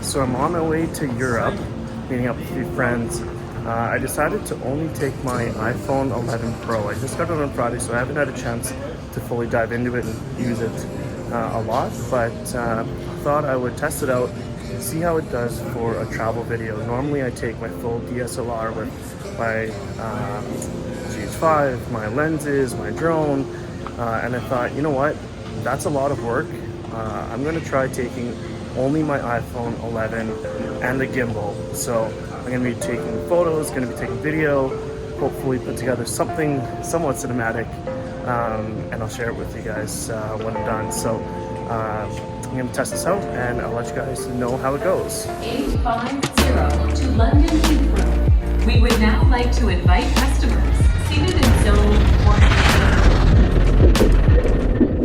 So I'm on my way to Europe, meeting up with a few friends. I decided to only take my iPhone 11 Pro. I just got it on Friday, so I haven't had a chance to fully dive into it and use it a lot, but thought I would test it out, see how it does for a travel video. Normally I take my full DSLR with my GH5, my lenses, my drone, and I thought, you know what, that's a lot of work. I'm going to try taking only my iPhone 11 and the gimbal. So I'm going to be taking photos, going to be taking video, hopefully put together something somewhat cinematic, and I'll share it with you guys when I'm done. So I'm going to test this out and I'll let you guys know how it goes. 850 to London Heathrow. We would now like to invite customers seated in zone 1.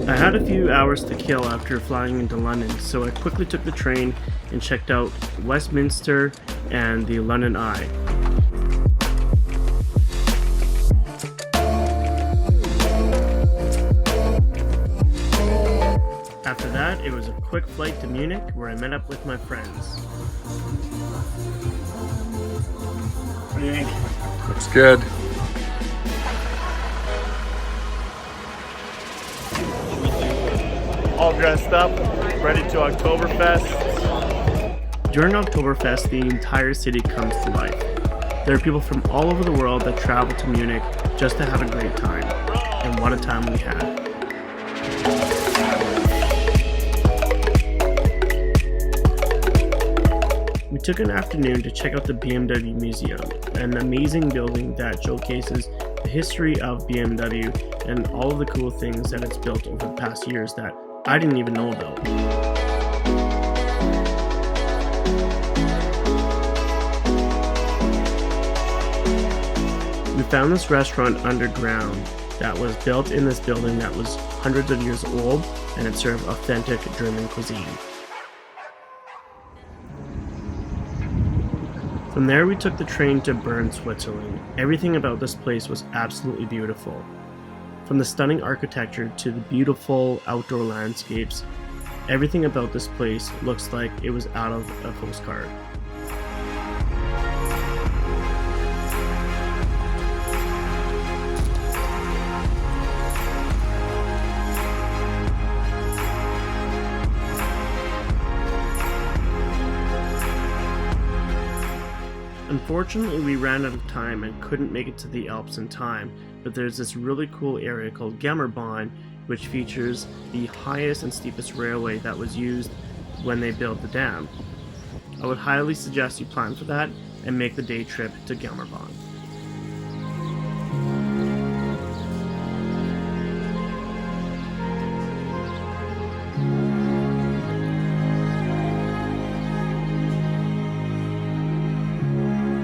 I had a few hours to kill after flying into London, so I quickly took the train and checked out Westminster and the London Eye. After that, it was a quick flight to Munich where I met up with my friends. What do you think? Looks good. All dressed up, ready to Oktoberfest. During Oktoberfest, the entire city comes to life. There are people from all over the world that travel to Munich just to have a great time. And what a time we had. We took an afternoon to check out the BMW Museum, an amazing building that showcases the history of BMW and all of the cool things that it's built over the past years that I didn't even know about. We found this restaurant underground that was built in this building that was hundreds of years old, and it served authentic German cuisine. From there we took the train to Bern, Switzerland. Everything about this place was absolutely beautiful. From the stunning architecture to the beautiful outdoor landscapes, everything about this place looks like it was out of a postcard. Unfortunately, we ran out of time and couldn't make it to the Alps in time, but there's this really cool area called Gemmerbahn, which features the highest and steepest railway that was used when they built the dam. I would highly suggest you plan for that and make the day trip to Gemmerbahn.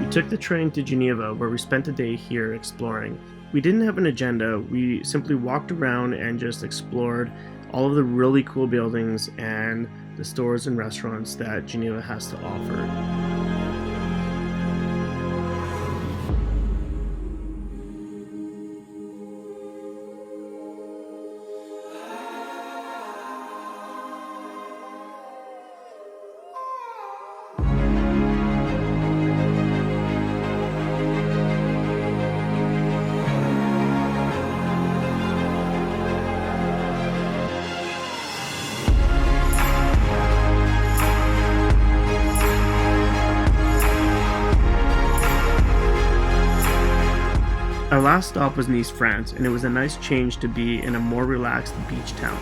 We took the train to Geneva, where we spent a day here exploring. We didn't have an agenda, we simply walked around and just explored all of the really cool buildings and the stores and restaurants that Geneva has to offer. Our last stop was Nice, France, and it was a nice change to be in a more relaxed beach town.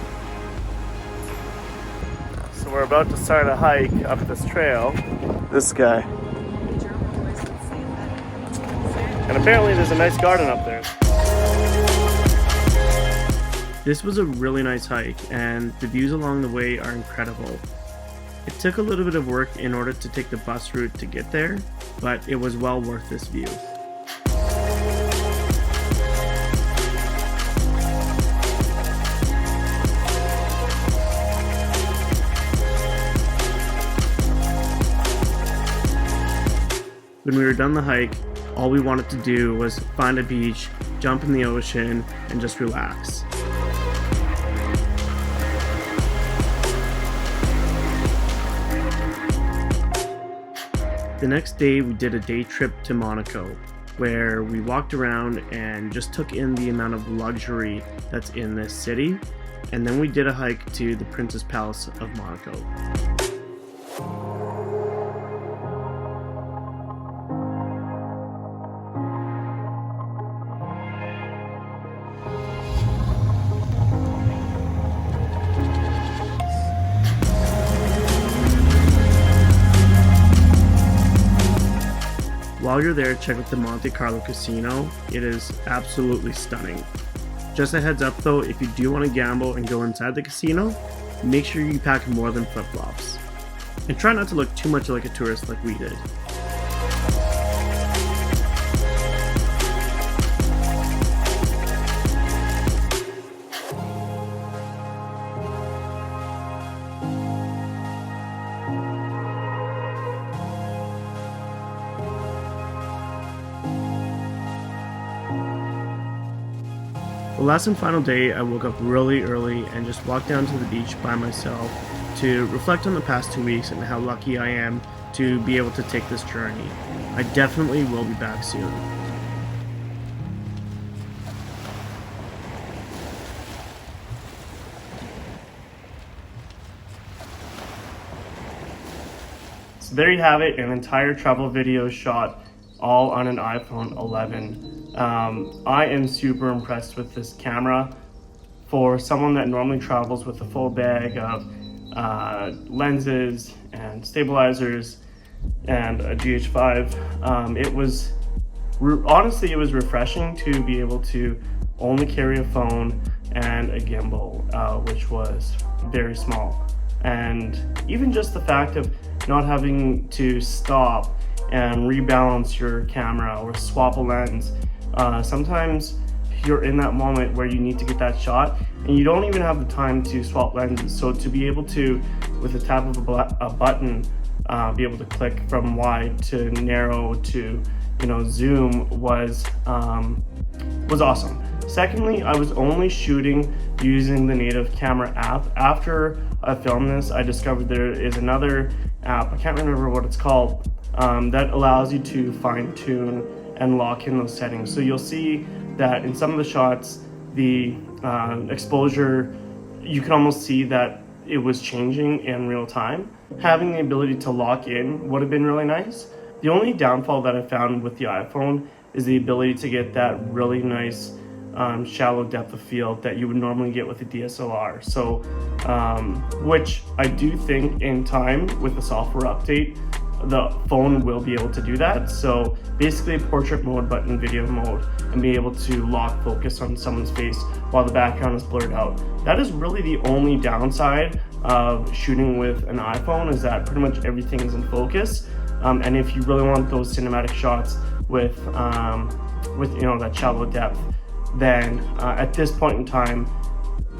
So we're about to start a hike up this trail. This guy. And apparently there's a nice garden up there. This was a really nice hike, and the views along the way are incredible. It took a little bit of work in order to take the bus route to get there, but it was well worth this view. When we were done the hike, all we wanted to do was find a beach, jump in the ocean, and just relax. The next day we did a day trip to Monaco, where we walked around and just took in the amount of luxury that's in this city, and then we did a hike to the Princess Palace of Monaco. While you're there, check out the Monte Carlo Casino. It is absolutely stunning. Just a heads up though, if you do want to gamble and go inside the casino, make sure you pack more than flip-flops. And try not to look too much like a tourist like we did. The last and final day, I woke up really early and just walked down to the beach by myself to reflect on the past 2 weeks and how lucky I am to be able to take this journey. I definitely will be back soon. So there you have it, an entire travel video shot all on an iPhone 11. I am super impressed with this camera. For someone that normally travels with a full bag of lenses and stabilizers and a GH5, it was honestly refreshing to be able to only carry a phone and a gimbal, which was very small. And even just the fact of not having to stop and rebalance your camera or swap a lens. Sometimes you're in that moment where you need to get that shot and you don't even have the time to swap lenses. So to be able to, with the tap of a button, be able to click from wide to narrow to, zoom was awesome. Secondly, I was only shooting using the native camera app. After I filmed this, I discovered there is another app, I can't remember what it's called, that allows you to fine tune and lock in those settings. So you'll see that in some of the shots, the exposure, you can almost see that it was changing in real time. Having the ability to lock in would have been really nice. The only downfall that I found with the iPhone is the ability to get that really nice shallow depth of field that you would normally get with a DSLR. So, which I do think in time with the software update, the phone will be able to do that. So basically portrait mode but in video mode, and be able to lock focus on someone's face while the background is blurred out. That is really the only downside of shooting with an iPhone, is that pretty much everything is in focus. And if you really want those cinematic shots with that shallow depth, then at this point in time,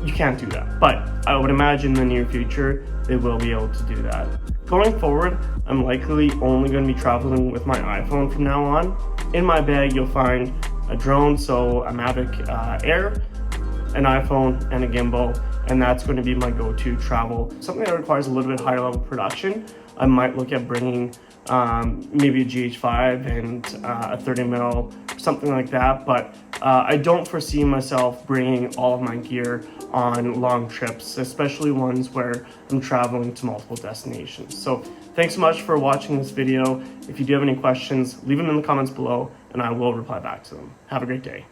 you can't do that. But I would imagine in the near future, they will be able to do that. Going forward, I'm likely only going to be traveling with my iPhone from now on. In my bag, you'll find a drone, so a Mavic Air, an iPhone, and a gimbal, and that's going to be my go-to travel. Something that requires a little bit higher level production, I might look at bringing maybe a GH5 and a 30mm, something like that, but I don't foresee myself bringing all of my gear on long trips, especially ones where I'm traveling to multiple destinations. So thanks so much for watching this video. If you do have any questions, leave them in the comments below and I will reply back to them. Have a great day.